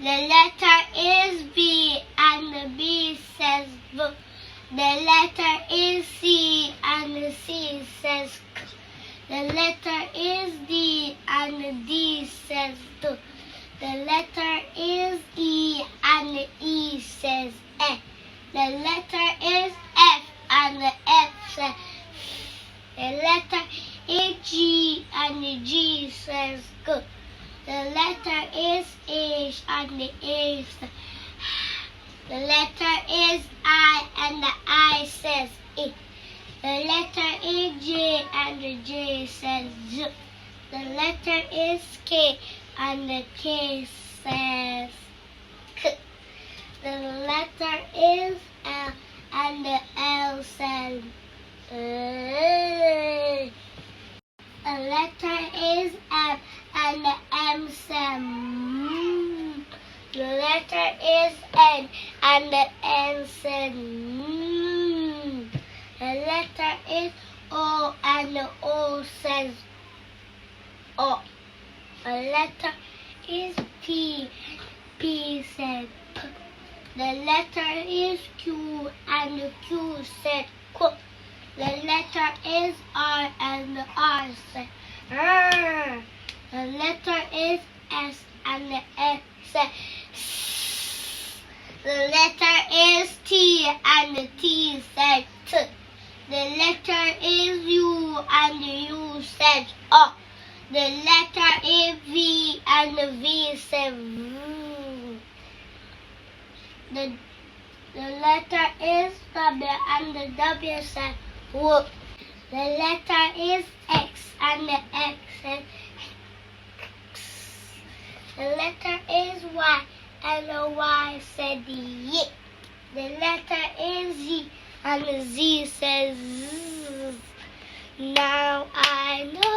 The letter is B, and the B says B. The letter is C, and the C says K. The letter is D, and the D says D. The letter is E, and the E says F. The letter is F, and the F says F. The letter is G, and the G says G. The letter is H, and the H says H. The letter is I, and the I says I. The letter is J, and the J says J. The letter is K, and the K says K. The letter is L, and the L says L. The letter is M, and the M says M. The letter is N, and the N says N. The letter is O, and the O says O. The letter is P, P says P. The letter is Q, and the Q says Q. The letter is R, and the R says R. The letter is S, and the S says S. The letter is T, and the T says T. The letter is U, and the U says O. The letter is V, and the V says V. The letter is W, and the W says W. The letter is X, and the X says X. The letter is Y, and the Y says Y. The letter is Z, and the Z says Z. Now I know